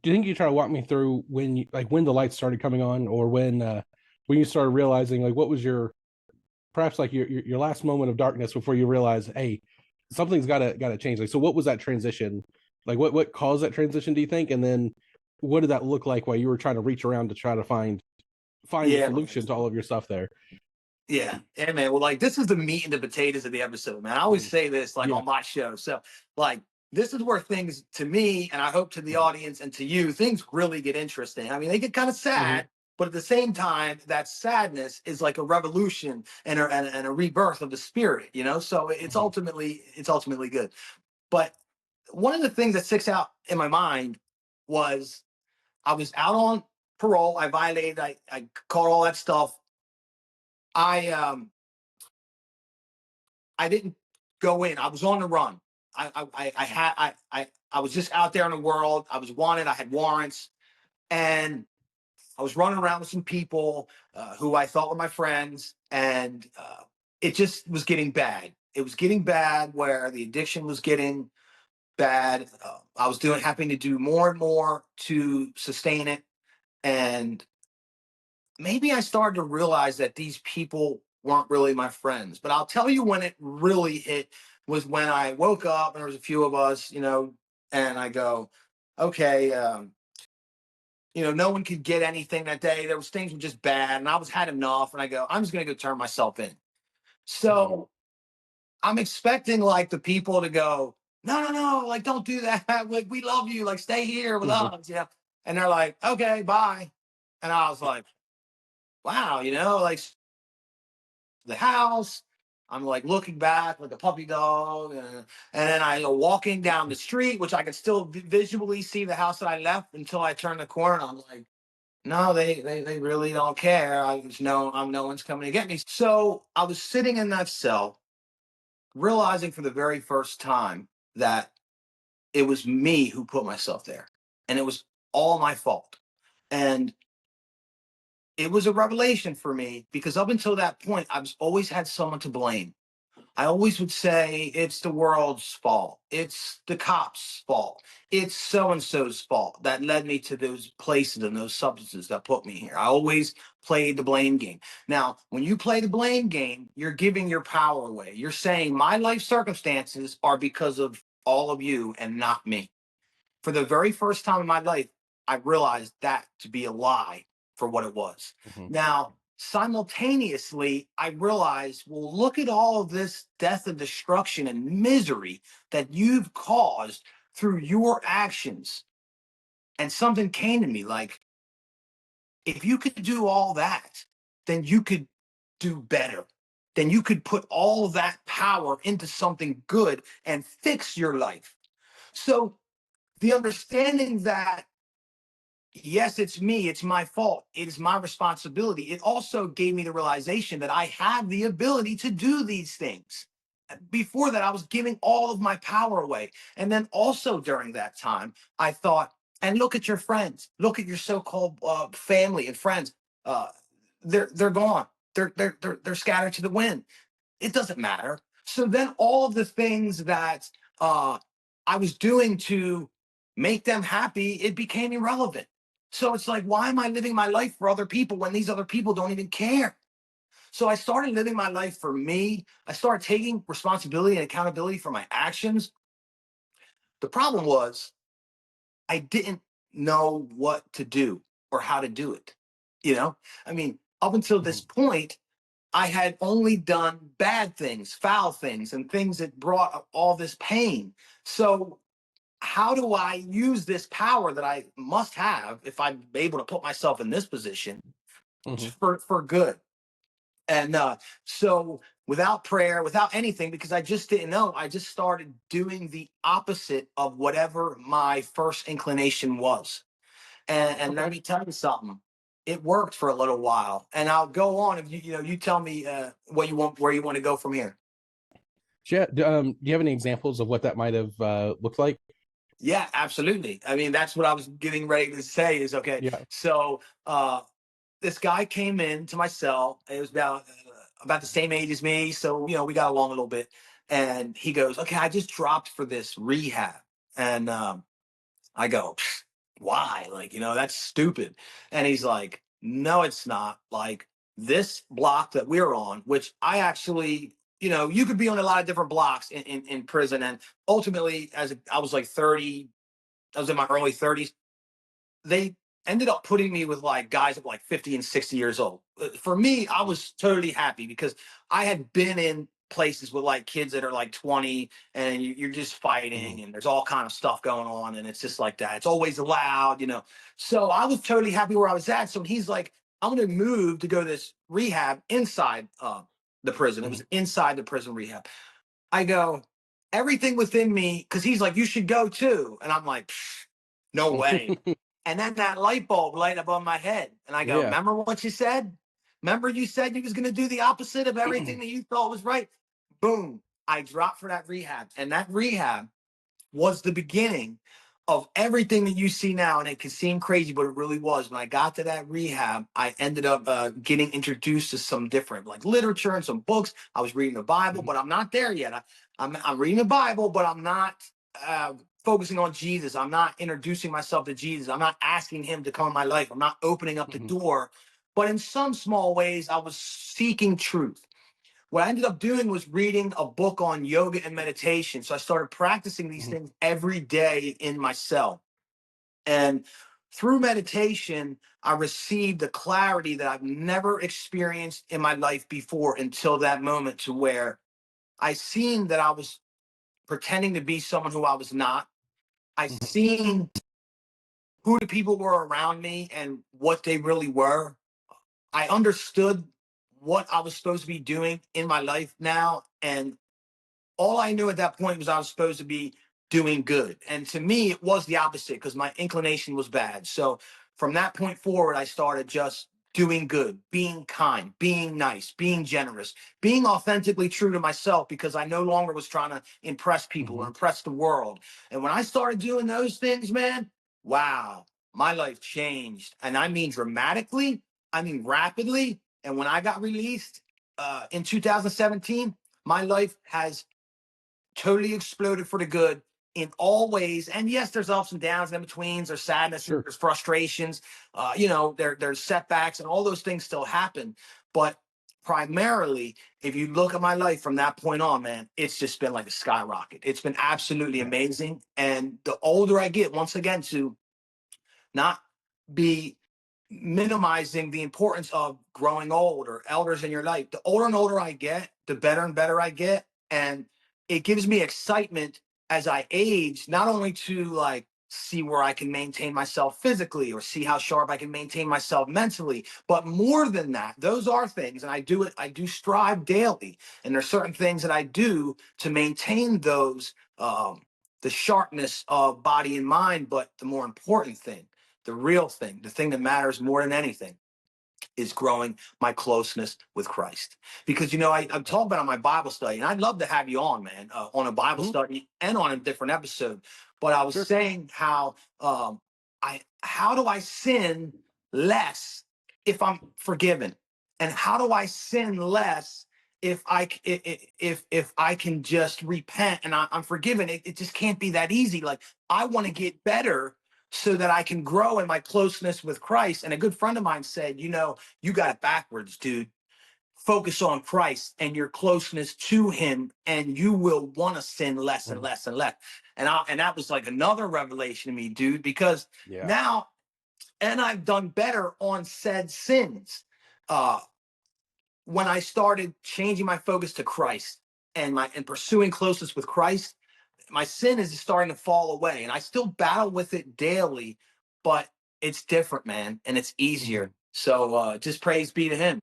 do you think you try to walk me through when you like when the lights started coming on, or when you started realizing like what was your perhaps like your last moment of darkness before you realize, hey, something's gotta change. Like, so what was that transition? Like, what caused that transition? Do you think? And then what did that look like while you were trying to reach around to try to find the Yeah, solution to all of your stuff there? yeah, man. Well, like this is the meat and the potatoes of the episode, man. I always Mhm. say this like Yeah. on my show. So, like, this is where things to me, and I hope to the audience and to you, things really get interesting. I mean, they get kind of Hmm. sad, but at the same time, that sadness is like a revolution and a rebirth of the spirit, you know. So Hmm. it's ultimately good. But one of the things that sticks out in my mind was I was out on parole. I violated. I caught all that stuff. I I didn't go in. I was on the run. I was just out there in the world. I was wanted. I had warrants, and I was running around with some people who I thought were my friends, and it just was getting bad. It was getting bad where the addiction was getting bad. I was having to do more and more to sustain it, and maybe I started to realize that these people weren't really my friends. But I'll tell you when it really hit was when I woke up and there was a few of us, you know, and I go, okay, you know, no one could get anything that day. There was things were just bad, and I was had enough. And I go, I'm just gonna go turn myself in. Hmm. So I'm expecting like the people to go, no, no, no, like don't do that. Like we love you, like stay here with Hmm. us, yeah. And they're like, okay, bye. And I was like, wow, you know, like the house. I'm like looking back like a puppy dog. And then I go walking down the street, which I could still visually see the house that I left until I turned the corner. And I'm like, no, they really don't care. I just know no one's coming to get me. So I was sitting in that cell, realizing for the very first time that it was me who put myself there. And it was all my fault. And it was a revelation for me because up until that point, I've always had someone to blame. I always would say it's the world's fault. It's the cops' fault. It's so and so's fault that led me to those places and those substances that put me here. I always played the blame game. Now, when you play the blame game, you're giving your power away. You're saying my life circumstances are because of all of you and not me. For the very first time in my life, I realized that to be a lie for what it was. Hmm. Now, simultaneously, I realized, well, look at all of this death and destruction and misery that you've caused through your actions. And something came to me like, if you could do all that, then you could do better. Then you could put all of that power into something good and fix your life. So the understanding that yes, it's me, it's my fault, it is my responsibility. It also gave me the realization that I have the ability to do these things. Before that, I was giving all of my power away. And then also during that time, I thought, and look at your friends, look at your so-called family and friends. Uh, they're gone. They're scattered to the wind. It doesn't matter. So then all of the things that uh, I was doing to make them happy, it became irrelevant. So it's like, why am I living my life for other people when these other people don't even care? So I started living my life for me. I started taking responsibility and accountability for my actions. The problem was I didn't know what to do or how to do it. You know, I mean, up until this Hmm. point, I had only done bad things, foul things, and things that brought all this pain. So, how do I use this power that I must have if I'm able to put myself in this position Hmm. for good? And so, without prayer, without anything, because I just didn't know, I just started doing the opposite of whatever my first inclination was. And Okay. let me tell you something. It worked for a little while, and I'll go on. If you you tell me what you want, where you want to go from here. Yeah. Do you have any examples of what that might have looked like? Yeah, absolutely. I mean, that's what I was getting ready to say. Is okay. Yeah. So this guy came in to my cell. It was about the same age as me, so you know we got along a little bit. And he goes, "Okay, I just dropped for this rehab," and I go, why? Like, that's stupid. And he's like, no, it's not. Like, this block that we're on, which I actually, you could be on a lot of different blocks in prison. And ultimately, I was like 30, I was in my early 30s, they ended up putting me with like guys of like 50 and 60 years old. For me, I was totally happy because I had been in places with like kids that are like 20, and you're just Mhm. fighting and there's all kind of stuff going on, and it's just like that. It's always loud. So I was totally happy where I was at. So he's like, I'm going to move to go to this rehab inside the prison. It Mhm. was inside the prison rehab. I go, everything within me, because he's like, you should go too. And I'm like, no way. And then that light bulb light above my head. And I go, Yeah. remember what you said? Remember you said you was going to do the opposite of everything that you thought was right? Boom. I dropped for that rehab. And that rehab was the beginning of everything that you see now. And it can seem crazy, but it really was. When I got to that rehab, I ended up getting introduced to some different like literature and some books. I was reading the Bible, Mhm. but I'm not there yet. I'm reading the Bible, but I'm not uh, focusing on Jesus. I'm not introducing myself to Jesus. I'm not asking him to come in my life. I'm not opening up the Mhm. door. But in some small ways, I was seeking truth. What I ended up doing was reading a book on yoga and meditation. So I started practicing these Mhm. things every day in my cell. And through meditation, I received the clarity that I've never experienced in my life before until that moment, to where I seen that I was pretending to be someone who I was not. I Mhm. seen who the people were around me and what they really were. I understood what I was supposed to be doing in my life now. And all I knew at that point was I was supposed to be doing good. And to me, it was the opposite because my inclination was bad. So from that point forward, I started just doing good, being kind, being nice, being generous, being authentically true to myself, because I no longer was trying to impress people or Mhm. impress the world. And when I started doing those things, man, wow, my life changed. And I mean dramatically, I mean rapidly. And when I got released in 2017, my life has totally exploded for the good in all ways. And yes, there's ups and downs in betweens, there's sadness, Sure. there's frustrations, there's setbacks, and all those things still happen. But primarily, if you look at my life from that point on, man, it's just been like a skyrocket. It's been absolutely Yeah. amazing. And the older I get, once again, to not be minimizing the importance of growing old or elders in your life. The older and older I get, the better and better I get. And it gives me excitement as I age, not only to like see where I can maintain myself physically or see how sharp I can maintain myself mentally, but more than that, those are things. And I do strive daily. And there's certain things that I do to maintain those, the sharpness of body and mind. But the more important thing, the real thing, the thing that matters more than anything, is growing my closeness with Christ. Because, I'm talking about on my Bible study, and I'd love to have you on, man, on a Bible Mhm. study and on a different episode. But I was Sure. saying how how do I sin less if I'm forgiven, and how do I sin less if I can just repent and I'm forgiven. It just can't be that easy. Like, I want to get better so that I can grow in my closeness with Christ. And a good friend of mine said, you got it backwards, dude. Focus on Christ and your closeness to him, and you will want to sin less and Mhm. less and less. And that was like another revelation to me, dude, because Yeah. now, and I've done better on said sins. Uh when I started changing my focus to Christ and pursuing closeness with Christ, my sin is starting to fall away. And I still battle with it daily, but it's different, man, and it's Mhm. easier. So just praise be to him.